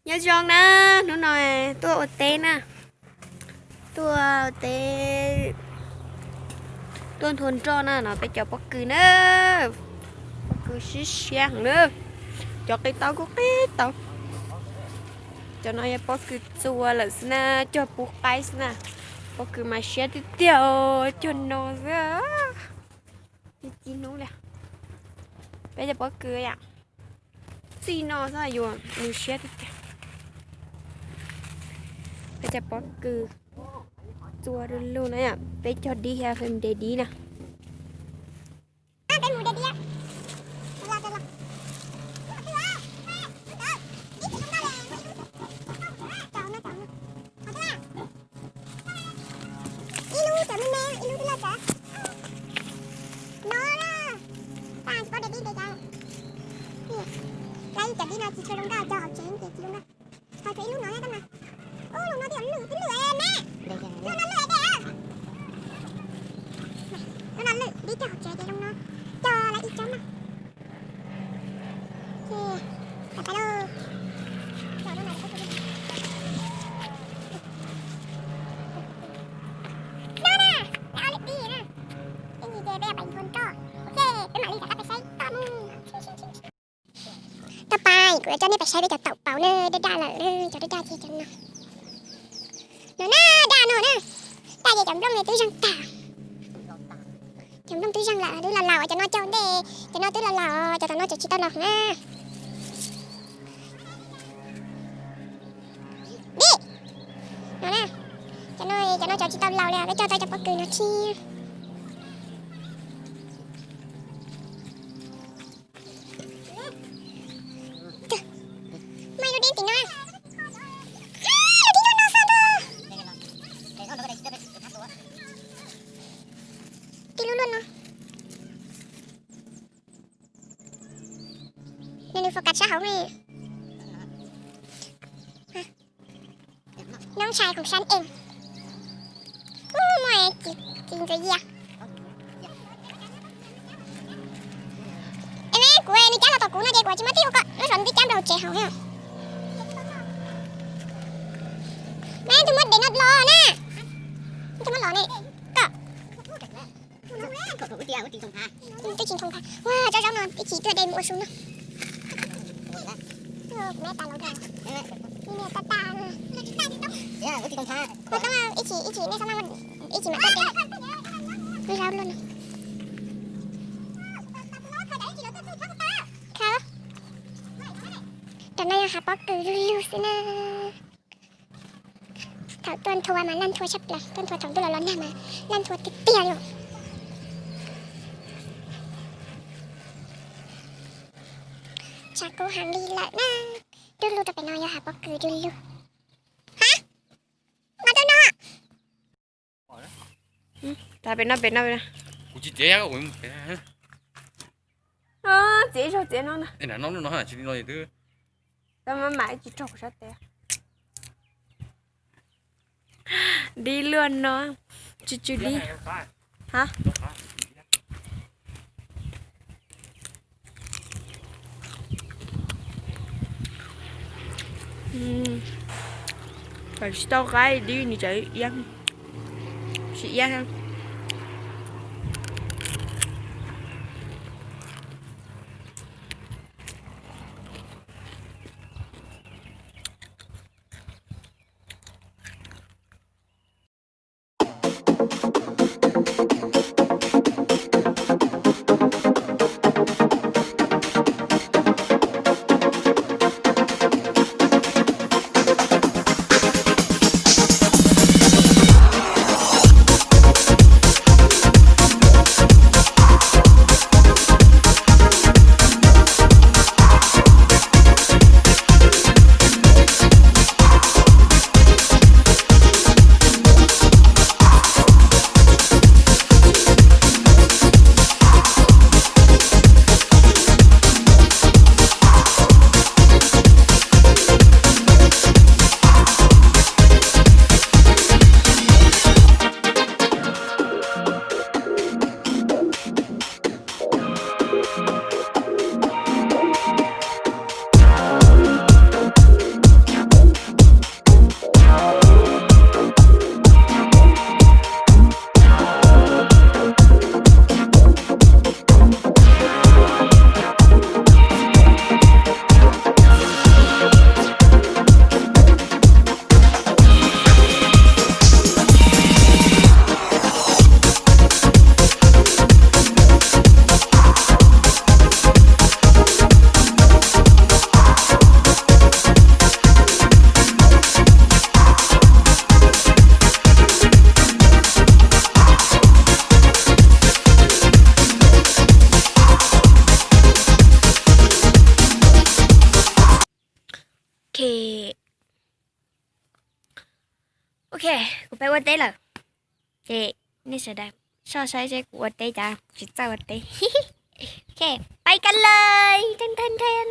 nhớ chọn nè nó nói tôi ở tên nè tôi ở tên tôi thôn cho nè nó phải cho bất cứ nữa bất cứ xí xăng nữa cho cái tao có cái tao cho nó bất cứ chua là nè cho buộc tay nè bất cứ mà xé thì tiêu cho nó ra chỉ nó nè bây giờ bất cứ ạ xí nó saoอยู่mình xé thì tiêu bây giờ bất cứ chua luôn nè bây giờ đi ha phim để đi nèเป็นหมูเดียจะđi nào chỉ chơi lông đào cho học chén thì chỉ lông đào thôi thấy lúc nói đó mà ô lông nó thì lửa tính lửa nè nó lửa đẹp nó lửa đi cho học chén thì lông nó cho lại ít chấm mà kìa tập tay đâu rồi nó này có cái đó nè tao lịch đi nè cái gì kìa bé 7 คนก็โอเคเป็นหมายเลขจากไปใช้ต่อมือต่อไปกูจะนี่ไปใช้ไปกับเต่าเป่าเนอได้ละเนอจะได้ทีจังนะเนอได้เนอได้จะจำลงในตู้จังตาจำลงตู้จังละดูละเราจะนอนเจ้าเดจะนอนตู้ละเราจะตอนนอนจะชิดตลอดนะดิเนอจะนอนจะชิดตลอดเลยไปเจ้าใจจะปกเกินนาทีนี่โฟกัสเขาไงน้องชายของฉันเองไม่จริงจะเยี่ยเอ้แม่กูนี่จ้าเราตกกูน่าเด็กกว่าจิมาที่กูก็ไม่สนที่จ้าเราเจ๋อเขาเนี่ยแม่จะมัดเด็กนัดรอนะจะมัดรอเนี่ยก็ตัวจริงทงพาว้าเจ้านอนไปขี่ตัวเดนมัวซุนนะแม่ตาเราได้นี่เนี่ยตาก็ตีตรงท้ามันต้องเอาอีฉีไม่สามารถมันอีฉีมาตัดเองไม่รับเลยนะค่ะตอนนี้นะคะป๊อกคือลูซินะถ้าต้นทัวมาลั่นทัวชับเลยต้นทัวของตัวร้อนหน้ามาลั่นทัวติดเตี้ยอยู่ชักกูหันดีละนะดูลูจะไปนอนยาหาป๊อกคือดูลูฮะมาดูนะตาเป็นน้ากูจีเจ๊ก็กูเจ๊choเจ๊nó nè nè nó hả chị nói gì thứ tao mới mãi chỉ trọc sát té đi luôn nó chú đi hả phải tao cái đi như chạy ăn chị ăn เคโอเคกูไปวันเต้เลยเจ๊นี่เสียดายชอบใช้ใจกูวันเต้จ้าจิตใจวันเต้ โอเคไปกันเลยเทน